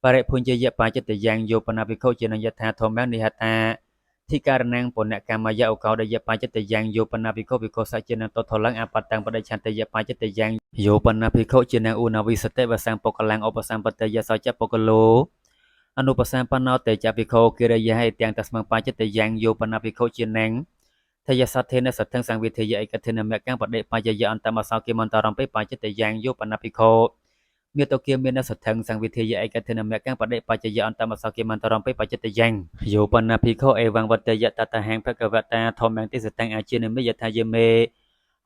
បរិពុញ្ញយៈបញ្ចតយ៉ាងយោបណាភិក្ខុជានឹងយថាធម្មនិហតាធិការណងពុណកម្មយៈឧកោដយៈបញ្ចតយ៉ាងយោបណាភិក្ខុភិក្ខុសជានឹងតថលង្អបតាំងបដិឆន្ទយៈបញ្ចតយ៉ាងយោបណាភិក្ខុជានឹងឧណវិសតិវសង្ពកលង្ឧបសម្បតយៈសច្ចពកលោអនុបសម្បណ្ណោតេចភិក្ខុកិរិយាហេទាំងតស្មងបញ្ចតយ៉ាងយោបណាភិក្ខុជានឹងថយសទ្ធិនសទ្ធិសង្វិធយៈឯកធិនមកម្មបដិបញ្ញយៈអន្តមសោគិមន្តរំពេបញ្ចតយ៉ាងយោបណាភិក្ខុមេតគិមានសទ្ធិសង្វិធយៈឯកធិនមកម្មបដិបញ្ញយៈអន្តមសោគិមន្តរំពេបញ្ចតយ៉ាងយោបណាភិក្ខុអេវង្វតយៈតតហេងភគវតាធម្មតិសតੰអាជានិមិយថាយមេ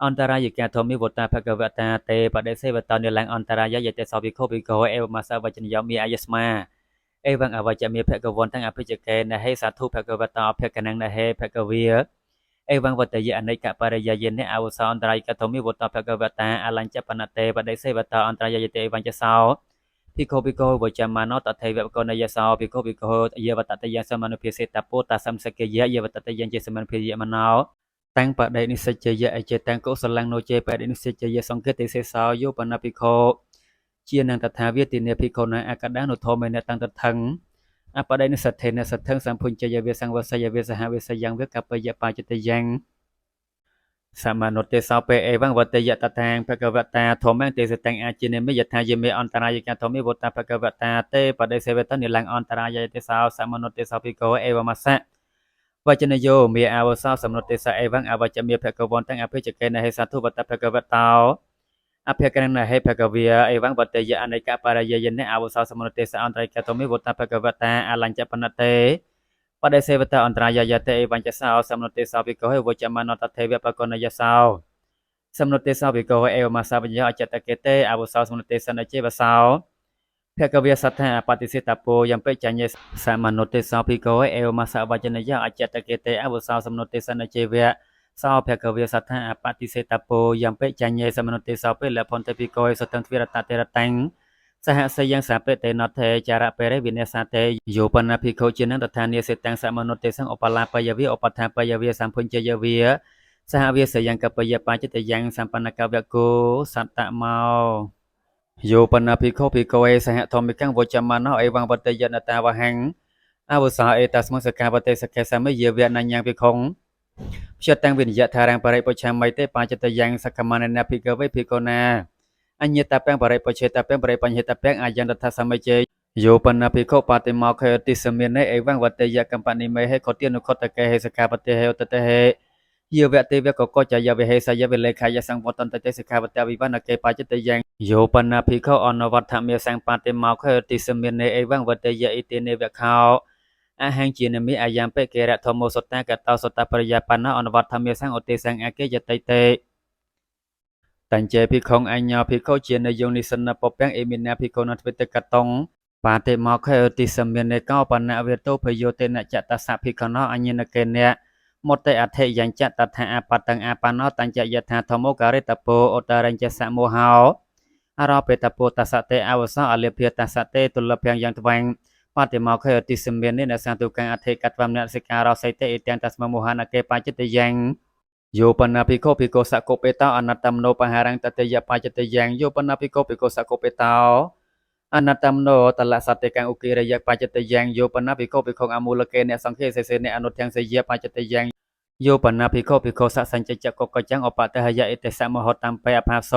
អន្តរាយិកាធម្មិវតាភគវតាតេបដិសេវតនិលង្អន្តរាយយតេសោភិក្ខុភិក្ខុអេវមសាវចនិយោមីអាយស្មាអេវង្អវចមេភគវន្ទាំងអភិជកេណហេសាធុភគវតាអភគណងណហេភគវាអេវង្វតយៈអនេកបរិយាយិនេអវសោអន្តរាយិកាធម្មិវតាភគវតាអលញ្ចបណតេបដិសេវតាអន្តរាយយតេអេវញ្ចសោភិក្ខុភិក្ខុវចមាណោតថេវកណយសោភិក្ខុភិក្ខុយវតតយសមនុភិសេតពុតសំសកយយវតតយចេសមនុភិយមណោតាំងបដិនិស្សចយៈអចេតាំងកុសលង្ណោចេបដិនិស្សចយៈសង្កេតិសេសោយោបណភិក្ខុជានឹងតថាវិទិនេភិក្ខុណាអកដានុធមេនតាំងតថੰអបដិនិស្សថេនសទ្ធੰសម្ពុញ្ញយវេសង្វសយវេសហវេសយ៉ាងវេកបយៈបញ្ចតយ៉ាងសមនុទេសោពេអេវង្វតយៈតតាំងភគវតាធម្មទេសតੰអាជានិមិយថាយមេអន្តរាយិកាធម្មិវតាភគវតាតេបដិសេវតនិលង្អន្តរាយទេសោសមនុទេសោភិក្ខុអេវមសៈវចនយោមេអវសោសំនុទេសអេវង្អវចមេភគវន្ទាំងអភិជកេណហេសាធុវតភគវតោអភគរណហេភគវាអេវង្វតយៈអនេកបរិយាយនេអវសោសំនុទេសអន្តរិកធម្មិវតភគវតាអលញ្ចបណតេបដិសេវតអន្តរាយយតេអេវញ្ចសោសំនុទេសោភិក្ខុវចមណតថេវបកណយសោសំនុទេសោភិក្ខុអេវមសាវញ្ញអចតកេតេអវសោសំនុទេសនចេវសោភគវសដ្ឋាបតិសិតពោយំពេចញ្ញេសមនុទេសោភិក្ខុអេវមសាវចនយអចតកេតេអវសោសំនុទេសនចេវៈសោភគវសដ្ឋាបតិសិតពោយំពេចញ្ញេសមនុទេសោពេលផន្តភិក្ខុសតੰទ្វិរតតេរតੰសហសយ៉ាងសាពេតេណតេចារៈពេរេវិនេសាតេយោបណាភិក្ខុជានឹងតថានិសេតាំងសមនុទេសង្អបឡាបយវិឧបថាបយវិសម្ពុញ្ញយវិសហវិសយ៉ាងកបយបញ្ចតយ៉ាងសម្បណ្ណកវកោសត្តមោយោបណាភិក្ខុភិក្ខុអេសហធម្មិកੰវចមណោអេវង្វតយនតាវហੰអវសោអេតស្មសកាវតេសកេសមិយវនញ្ញភិក្ខុព្យតាំងវិនិយថារាំងបរិបច្ឆាមិតេបញ្ចតយ៉ាងសកមណនភិក្ខវេភិក្ខុណាអញ្ញតពាំងបរិបច្ឆេតពាំងបរិបញ្ញតពាំងអាយន្តថាសមិជេយោបណាភិក្ខុបតិមោខេតិសមេនេអេវង្វតយកំបនិមេហេខតិនុខតកេហេសកាបតេហេឧតតេហេយវតេវកកចយវហេសយវលេខាយសង្វតន្តតេសិក្ខាវតវិវណ្ណកេបញ្ចតយ៉ាងយោបណាភិក្ខុអនវត្តមេសង្បតិមោខេតិសមេនេអេវង្វតយឥតិនេវខោអហង្ជានិមិអាយ៉ាងពេកេរធម្មោសតាកតោសតបរិយាបណ្ណអនវត្តមេសង្អតិសង្អកេយតៃតេតញ្ចេភិក្ខុអញ្ញោភិក្ខុជានយោនិសនពពាំងអេមិណាភិក្ខុណទ្វេតកតងបាតិមកខេតិសមេនេកោបណវេតោភយោតេនចតសភិក្ខណោអញ្ញនកេនៈ มดเตอัเทยังจะตัดหาอาปัตังอาปานอตังจะยะธาธโมการิตโปโอตารัญจะสะโมหาวอารอเปตโปตัสสะเตอาวสะอเลเพียตัสสะเตตุลเพียงยังตวังปาติมาเคยติสมเบียนนี่นะสังตุกังอเทกัตวัมเนสิการาไซเตอิเตียนตัสมโมหานะเกปาจิตยังโยปนาภิโคภิโกสะโกเปตาอนัตตมโนปหารังตเตยะปาจิตยังโยปนาภิโคภิโกสะโกเปตาอนัตตมโนตละสัตเตกังอุกิระยะปาจิตยังโยปนาภิโคภิโคอมูลเกเนสังเคเสเสเนอนุทังเสยะปาจิตยังโยปนาภิโคภิโคสะสัญจจะกกจังอปะเตหยะเอเตสะมโหตัมเปอภาโส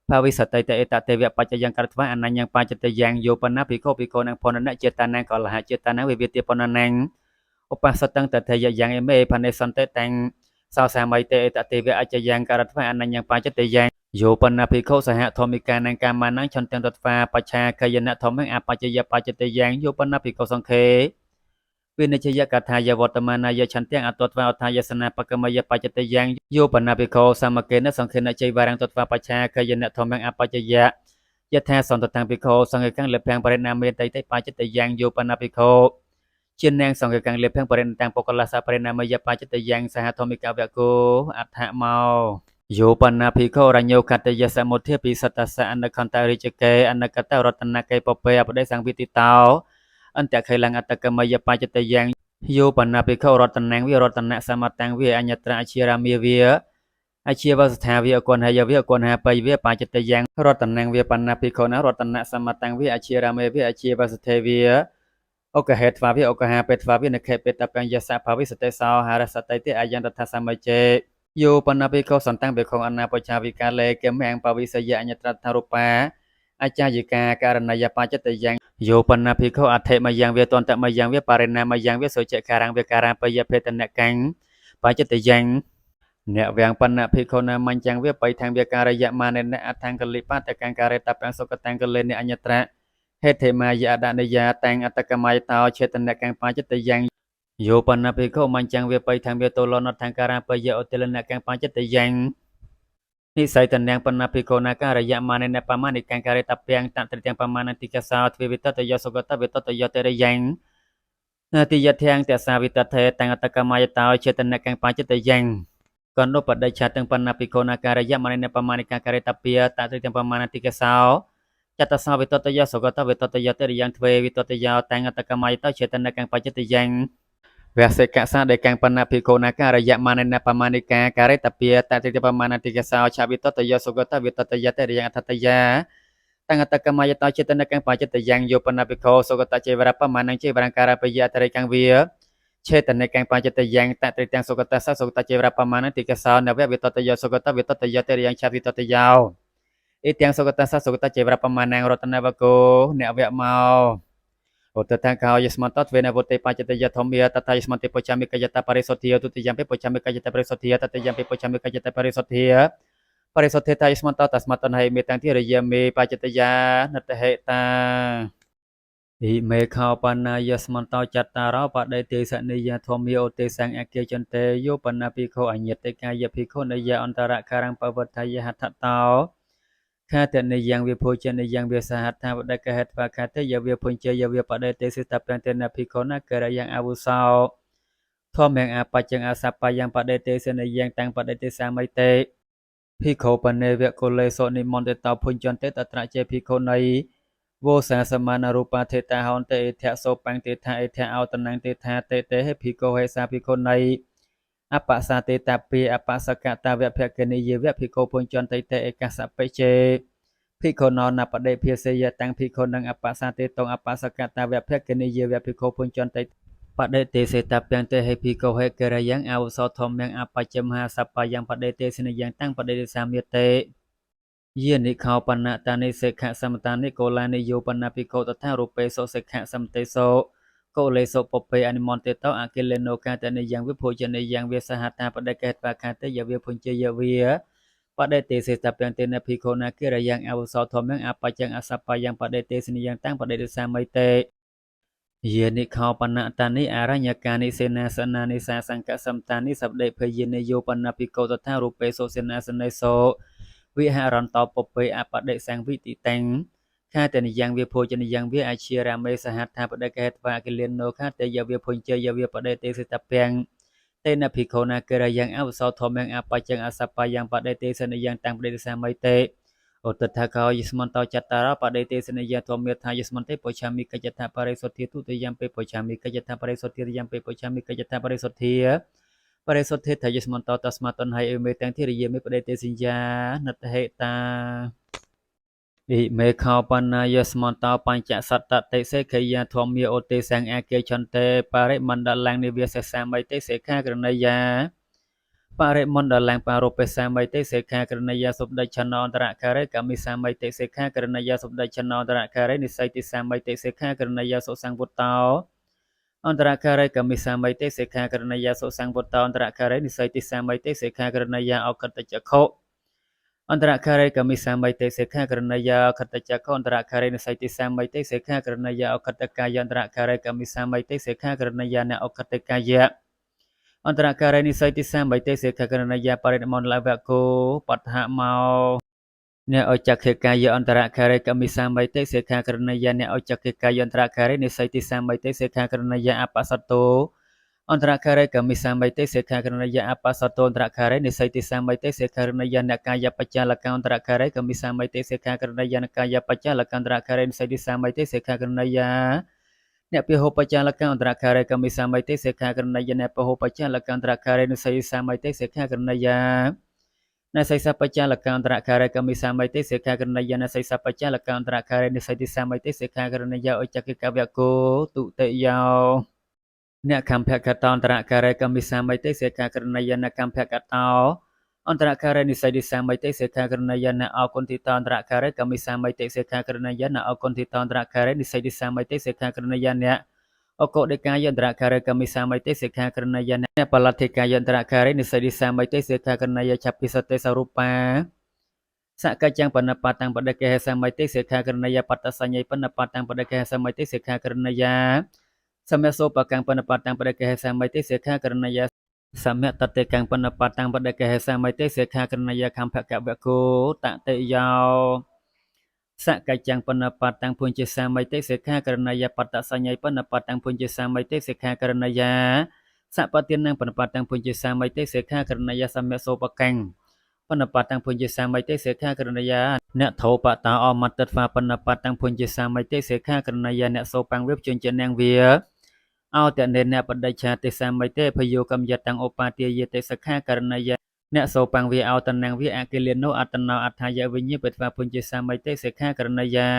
ภาวิสัตเตเอตเตวะปัจจยังกัตถวะอนัญญังปาจิตยังโยปนาภิโคภิโคนังพนะเจตานังกลหะเจตานังวิวิติปนะนังอุปสัตตังตเทยยังเอเมพันเนสันเตตังสาวสามัยเตเอตเตวะอัจจยังกัตถวะอนัญญังปาจิตยังโยปนาภิโคสหะธรรมิกานังกามานังชนตังตถวาปัจฉาคยนะธรรมังอปัจจยปาจิตยังโยปนาภิโคสังเควินิจยกถายวัตมานายฉันเตียงอัตตวาอัทายสนาปกมยปัจจตยังโยปนาภิโคสามเกณสังเขณใจวารังตถวาปัจฉาคยนะธรรมังอปัจจยะยะแท้สันตตังภิโคสังเกกังเลเพียงปริณามเมตัยไตปัจจตยังโยปนาภิโคเชียนแนงสังเกกังเลเพียงปริณตังปกลาสาปริณามยปัจจตยังสหธรรมิกาเวโกอัฏฐเมาโยปนาภิโครัญโยคัตยสมุทเทปิสัตตสะอนคันตาริจเกอนกตรัตนะเกปเปอปได้สังวิติตาอันแต่เคยลังอัตกมยปัจจตยังโยปนาภิกขุรัตนังวิรัตนะสมัตตังวิอัญญตระอาชีรามีวิอาชีวสถาวิอกวนหายวิอกวนหาไปวิปาจิตยังรัตนังวิปนาภิกขุนะรัตนะสมัตตังวิอาชีรามีวิอาชีวสเทวิโอกเหตวาวิโอกหาเปตวาวินเคเปตปัญญาสะภาวิสเตสาวหารสตติอายันตถาสมัยเจโยปนาภิกขุสันตังเบคงอนาปชาวิกาเลเกมแหงปวิสยะอัญญตระทารุปาอาจายิกาการณยปาจิตยังโยปนาภิกขุอัตเถมายังเวตนตมายังเวปาริณามายังเวโสเจการังเวการังปยเพตนะกังปาจิตยังเนเวียงปนะภิกขุนามันยังเวไปทางเวการยะมาเนนะอัตถังกลิปาตกังการตัปังสุกตังกเลเนอัญญตระเหตุมายะดานยาตังอัตกมายตาเชตนะกังปาจิตยังโยปนะภิกขุมันยังเวไปทางเวโตโลนทางการังปยอุตเลนะกังปาจิตยังนิสัยตันยังปนาภิโกนาการะยะมาเนนะปามานิกังการะตับเปียงตันตริยังปามานันติกสาวทวิวิตตยสกตวิตตยเตระยังนาติยะเทียงแต่สาวิตเทตังอัตกมายตาเชตนะกังปาจิตยังก่อนโนปัดได้ชาตังปนาภิโกนาการะยะมาเนนะปามานิกังการะตับเปียตันตริยังปามานันติกสาวจัตสาวิตตยสกตวิตตยเตระยังทวิวิตตยตังอัตกมายตาเชตนะกังปาจิตยังเวสกะสะเดกังปนาภิโกนาการะยะมาเนนะปามานิกาการะตะเปียตันติปามานันติกสาวชาวิตตยสุกตวิตตยเตระยังอัตตยาตังอัตกมายตาเจตนะกังปาจิตยังโยปนาภิโกสุกตเจวระปมานังเจวรังการะปยะตระกังเวียเชตนะกังปาจิตยังตันติยังสุกตสะสุกตเจวระปมานันติกสาวนะเววิตตยสุกตวิตตยเตระยังชาวิตตยาวอิติยังสุกตสะสุกตเจวระปมานังรัตนะวโกเนเวะเมาโอตทังเขายสมันตัดเวนะโวเตปัจจตยธรรมียตถายสมันเตปจามิกายตาปริสทธิยตุติยัมปิปจามิกายตาปริสทธิยตติยัมปิปจามิกายตาปริสทธิยปริสทธิตายสมันตัสมัตันให้เมตังที่ระยะเมปัจจตยานัตเหตาอิเมขาวปนายสมันตจัตตารปะไดเตสนิยธรรมีโอเตสังอเกจันเตโยปนาภิกขุอัญญติกายภิกขุนยะอันตระคารังปวัฏทายหัตถตาข้าแต่ในยังวิโพจในยังเวสหัตถาวัดกะหัตวะข้าแต่ยาเวพงเจยาเวปะเดเตสิตาเปนเตนะภิกขุนะเกระยังอาวุสาวทอมแมงอาปัจจังอาสัปปะยังปะเดเตสในยังตังปะเดเตสามัยเตภิกขุปะเนเวโกเลโสนิมนเตตาพุญจันเตตตระเจภิกขุนัยโวสาสมานารูปาเทตาหอนเตเอเทะโสปังเตทาเอเทะเอาตนังเตทาเตเตให้ภิกขุให้สาภิกขุนัยอปัสสะเตตาปีอปัสสกะตาเวะเพกเนเยเวะภิกขุพุญจันเตเตเอกัสสะเปเจภิกขุนอนัปเดเพียเสยตังภิกขุนังอปัสสะเตตงอปัสสกะตาเวะเพกเนเยเวะภิกขุพุญจันเตปะเดเตเสตาเปียงเตให้ภิกขุให้เกระยังอาวุโสธรรมยังอปัจจมหาสัพพะยังปะเดเตสนิยังตั้งปะเดเตสามิเตเยนิขาวปนะตานิเสขะสัมตานิโกลานิโยปนะภิกขุตถารูปเปโสเสขะสัมเตโสโกเลโสปเปอนิมนเตโตอะกิเลโนกาตะนิยังวิโพจนิยังเวสหัตถาปะเดเกตวะคาเตยเวพุญเจยเวปะเดเตเสตาเปียงเตนะภิกขุนะเกระยังอาวุโสธรรมยังอปัจจังอสัพพะยังปะเดเตสนิยังตั้งปะเดเตสามัยเตเยนิขาวปนะตานิอารัญญกานิเสนาสนานิสาสังกะสัมตานิสัพเดเพเยนโยปนะภิกขุตถารูปเปโสเสนาสนัยโสวิหารันตปเปอปะเดสังวิติตังข้าแต่นิยังเวโพจนิยังเวอาชีราเมสหัตถาปะเดเกตวะกิเลนโนข้าแต่ยะเวพุญเจยะเวปะเดเตสิตาเปียง ទេនភិក្ខុណាកិរិយ៉ាងអវសោធម្មយ៉ាងអបច្ចੰអសបយ៉ាងបដិទេសនិយ៉ាងតាំងបដិទេសមិទេឧត្តថកោយស្មន្តោចតារបដិទេសនិយធម្មថាយស្មន្ទេបុច្ឆាមិកច្ចថាបរិសុទ្ធិទុតិយ៉ាងពេបុច្ឆាមិកច្ចថាបរិសុទ្ធិយ៉ាងពេបុច្ឆាមិកច្ចថាបរិសុទ្ធិបរិសុទ្ធិថាយស្មន្តោតស្មាតនហៃអេមេតាំងធិរិយមេបដិទេសញ្ញាណតហេតាឥមេខោបណាយស្មន្តោបញ្ចសតតិសេខយាធម្មាឧទេសង្អកេចន្ទេបរិមណ្ឌលੰនិវាសសាមិទេសេខាក្រណយាបរិមណ្ឌលੰបារុបេសាមិទេសេខាក្រណយាសុបដិឆណោន្តរការេកមិសាមិទេសេខាក្រណយាសុបដិឆណោន្តរការេនិស័យតិសាមិទេសេខាក្រណយាសុសង្វុត្តោអន្តរការេកមិសាមិទេសេខាក្រណយាសុសង្វុត្តោអន្តរការេនិស័យតិសាមិទេសេខាក្រណយាអកតចក្ខុអន្តរការេកមិសាមិទេសេខាក្រណយាអកតចក្ខុអន្តរការេនិស័យតិសាមិទេសេខាក្រណយាអកតកាយអន្តរការេកមិសាមិទេសេខាក្រណយានអកតកាយអន្តរការេនិស័យតិសាមិទេសេខាក្រណយាបរិមណ្ឌលវកោបដ្ឋមោអ្នកអចក្ខេកាយអន្តរការេកមិសាមិទេសេខាក្រណយាអ្នកអចក្ខេកាយអន្តរការេនិស័យតិសាមិទេសេខាក្រណយាអបសតោអន្តរការេកមិសាមិទេសេខាក្រណយាអបសតោអន្តរការេនិស័យតិសាមិទេសេខាក្រណយាអ្នកកាយបច្ចាលកអន្តរការេកមិសាមិទេសេខាក្រណយាអ្នកកាយបច្ចាលកអន្តរការេនិស័យតិសាមិទេសេខាក្រណយាអ្នកពិហោបច្ចាលកអន្តរការេកមិសាមិទេសេខាក្រណយាអ្នកពិហោបច្ចាលកអន្តរការេនិស័យតិសាមិទេសេខាក្រណយាអ្នកសៃសបច្ចាលកអន្តរការេកមិសាមិទេសេខាក្រណយាអ្នកសៃសបច្ចាលកអន្តរការេនិស័យតិសាមិទេសេខាក្រណយាអចក្ខេកវកោទុតិយោអ្នកកម្មភកតអន្តរការេកមិសាមិទេសេខាក្រណយាអ្នកកម្មភកតោអន្តរការេនិស័យតិសាមិទេសេខាក្រណយាអ្នកអគុណតិតអន្តរការេកមិសាមិទេសេខាក្រណយាអ្នកអគុណតិតអន្តរការេនិស័យតិសាមិទេសេខាក្រណយាអ្នកអកុដេកាយន្តរការេកមិសាមិទេសេខាក្រណយាអ្នកបលទ្ធិកាយន្តរការេនិស័យតិសាមិទេសេខាក្រណយាឆពិសតេសរូបាសកច្ចੰបណបតាំងបដិកេហេសមិទេសេខាក្រណយាបតសញ្ញៃបណបតាំងបដិកេហេសមិទេសេខាក្រណយាសមសោបកាំងបណបតាំងបដិកេហេសមិទេសេខាក្រណយាសមតតេកាំងបណបតាំងបដិកេហេសមិទេសេខាក្រណយាខំភកវកោតតិយោសកច្ចੰបណបតាំងពុញ្ជសាមិទេសេខាក្រណយាបតសញ្ញៃបណបតាំងពុញ្ជសាមិទេសេខាក្រណយាសបទាននឹងបណបតាំងពុញ្ជសាមិទេសេខាក្រណយាសមសោបកាំងបណបតាំងពុញ្ជសាមិទេសេខាក្រណយាអ្នកធោបតាអមតតវាបណបតាំងពុញ្ជសាមិទេសេខាក្រណយាអ្នកសោបាំងវិបជញ្ញនាងវាអោតនេអ្នកបដិច្ឆាទេសាមិទេភយោកម្មយតាំងឧបាទាយទេសខាករណយាអ្នកសោបាំងវាអោតនាងវាអកិលេនោអតណោអដ្ឋាយវិញ្ញាបិទ្វាពុញ្ជសាមិទេសេខាករណយា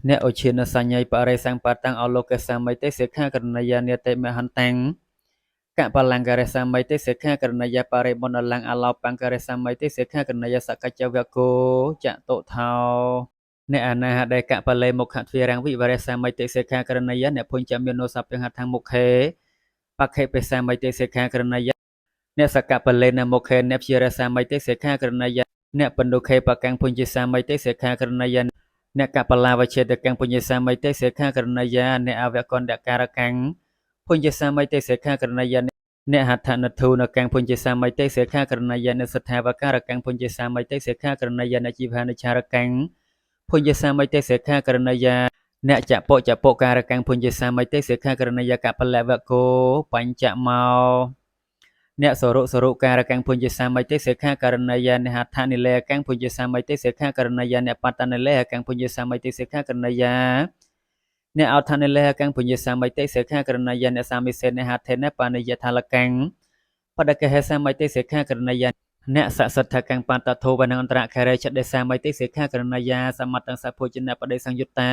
អ្នកឧឈានសញ្ញៃបរិសង្បតាំងអលោកសាមិទេសេខាករណយានេតិមហន្តាំងកបលង្ករសាមិទេសេខាករណយាបរិមណ្ឌលੰអឡោបង្ករសាមិទេសេខាករណយាសកច្ចវកោចតុថោអ្នកអនាហដេកបលេមុខទ្វារាំងវិវរសាមិទេសេខាករណយាអ្នកពុញ្ញមាននោសព្យហថាមុខេបខេបេសាមិទេសេខាករណយាអ្នកសកបលេនមុខេអ្នកជារសាមិទេសេខាករណយាអ្នកបណ្ឌុខេបកាំងពុញ្ញសាមិទេសេខាករណយាអ្នកកបលាវជេតកាំងពុញ្ញសាមិទេសេខាករណយាអ្នកអវកណ្ដការកាំងពុញ្ញសាមិទេសេខាករណយាអ្នកហដ្ឋនធុនកាំងពុញ្ញសាមិទេសេខាករណយាអ្នកសថាវការកាំងពុញ្ញសាមិទេសេខាករណយាអ្នកជីវហានចារកាំងពុញ្ញសាមិទេសេខាករណយាអ្នកចពការកាំងពុញ្ញសាមិទេសេខាករណយាកបលវកោបញ្ចមោអ្នកសរុការកាំងពុញ្ញសាមិទេសេខាករណយាអ្នកហដ្ឋនិលេកាំងពុញ្ញសាមិទេសេខាករណយាអ្នកបតនិលេកាំងពុញ្ញសាមិទេសេខាករណយាអ្នកអោដ្ឋនិលេកាំងពុញ្ញសាមិទេសេខាករណយាអ្នកសាមិសេនហដ្ឋេនបនិយថាលកាំងបដកេហេសាមិទេសេខាករណយាអ្នកសសទ្ធកាំងបតធោវនអន្តរខេរេចដេសាមិទេសេខាករណយាសមត្តសភោជនបដិសង្យុត្តា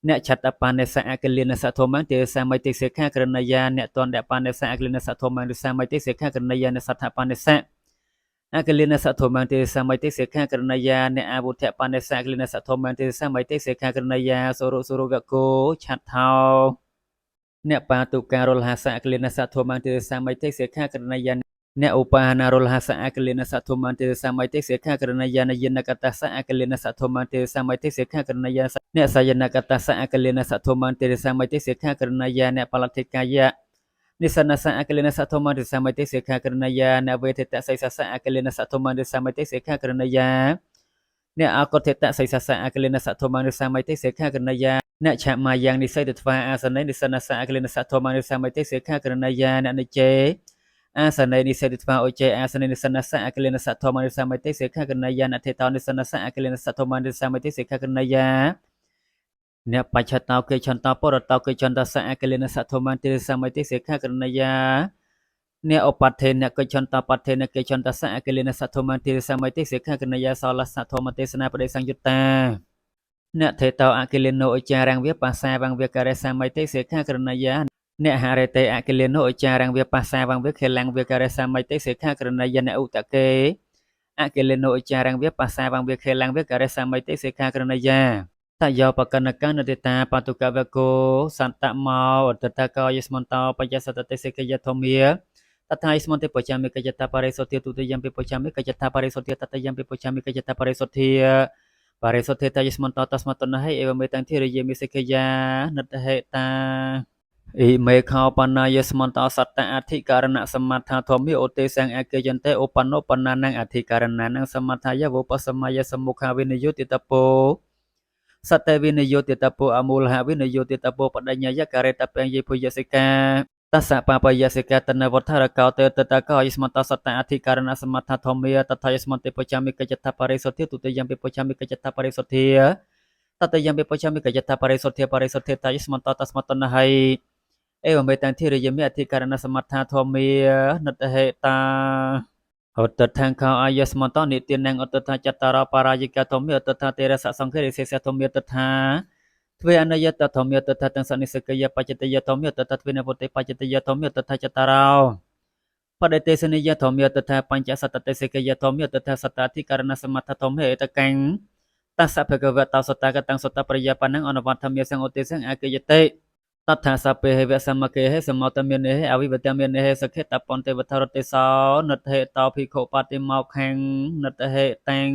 អ្នកឆតបានិសអកិលេនសធម្មទេសាមិទេសេខាករណយាអ្នកតនដបានិសអកិលេនសធម្មទេសាមិទេសេខាករណយាអ្នកសដ្ឋបានិសអកិលេនសធម្មទេសាមិទេសេខាករណយាអ្នកអវុធបានិសអកិលេនសធម្មទេសាមិទេសេខាករណយាសុរវកោឆាត់ថោអ្នកបាតុការលហាសអកិលេនសធម្មទេសាមិទេសេខាករណយាអ្នកឧបាណារលហសអកិលេនសធម្មទេសាមិទេសេខាករណយានយនកតសអកិលេនសធម្មទេសាមិទេសេខាករណយាអ្នកសយនកតសអកិលេនសធម្មទេសាមិទេសេខាករណយាអ្នកបលទ្ធិកាយៈនិសនសអកិលេនសធម្មទេសាមិទេសេខាករណយាអ្នកវេទតសៃសសអកិលេនសធម្មទេសាមិទេសេខាករណយា អ្នកអកុធិតសៃសាសៈអគិលេនសធម្មនុសាមិតិសិក្ខាករណីយាអ្នកឆាមាយ៉ាងនិសិទិត្វាអាសនេនិសនសៈអគិលេនសធម្មនុសាមិតិសិក្ខាករណីយាអ្នកនិជេអាសនេនិសិទិត្វាឧជេអាសនេនិសនសៈអគិលេនសធម្មនុសាមិតិសិក្ខាករណីយាអ្នកទេតោនិសនសៈអគិលេនសធម្មនុសាមិតិសិក្ខាករណីយាអ្នកបច្ឆតោកិឆន្តោពរតោកិឆន្តសៈអគិលេនសធម្មតិសាមិតិសិក្ខាករណីយាអ្នកឧបត្ថេអ្នកកិច្ចន្តបត្ថេអ្នកកិច្ចន្តសៈអគិលេនសធម្មតិសមិតិសិក្ខាកណយាសលសធម្មទេសនាបដិសង្យុត្តាអ្នកថេតោអគិលេនោអចារង្វាបាសាវង្វាការេសមិតិសិក្ខាកណយាអ្នកហរេតេអគិលេនោអចារង្វាបាសាវង្វាខេលង្វាការេសមិតិសិក្ខាកណយាអ្នកឧតកេអគិលេនោអចារង្វាបាសាវង្វាខេលង្វាការេសមិតិសិក្ខាកណយាតយោបកណកនតិតាបតុកវកោសន្តមោអតតកោយស្មន្តោបច្ចសតតិសិកយធម្មាតថាយស្មន្តិបច្ចាមិកចតាបរិសុទ្ធិទុតិយំពិបច្ចាមិកចតាបរិសុទ្ធិតតយំពិបច្ចាមិកចតាបរិសុទ្ធិបរិសុទ្ធិតយស្មន្តតស្មតនហេអេវមេតាំងធិរិយមិសិកយានិតហេតាអ៊ីមេខោបណាយស្មន្តសត្តអធិការណសមត្ថាធម្មិឧទេសង្អកេយន្តិឧបនោបណានអធិការណានសមត្ថាយវោបសមយសមុខាវិនិយោតិតពោសតេវិនិយោតិតពោអមូលហវិនិយោតិតពោបដញ្ញយករេតពេញយិពុយសិកាតសៈបបយសិកាតនវត្ថរកោតេតតកោយស្មន្តសតអធិការណសមត្ថធម្មាតថយស្មន្តិបច្ចាមិកចតបរិសុទ្ធិទុតិយំពិបច្ចាមិកចតបរិសុទ្ធិតតយំពិបច្ចាមិកចតបរិសុទ្ធិតយស្មន្តតស្មតនហៃអេវមេតាំងធិរិយមិអធិការណសមត្ថធម្មានិតហេតាឧត្តថង្ខោអាយស្មន្តនិទានងឧត្តថចតរបរាយិកធម្មាឧត្តថទេរសសង្ឃរិសេសធម្មាតថាទ្វេអនយតធម្មាតថាទាំងសនិសកយបច្ចតយធម្មាតថាទ្វេនវតេបច្ចតយធម្មាតថាចតារោបដិទេសនិយធម្មាតថាបញ្ចសតតិសិកយធម្មាតថាសតាធិករណសមត្ថធម្មាអេតកੰតសភគវតោសតកតੰសតប្រយបណੰអនវត្តមេសង្ឧទេសង្អកយតិតថាសពេហេវសមកេហេសមតមេនេហេអវិវតមេនេហេសខេតពន្ទេវថរតិសោនិតហេតោភិក្ខុបតិមកខាងនិតហេតាំង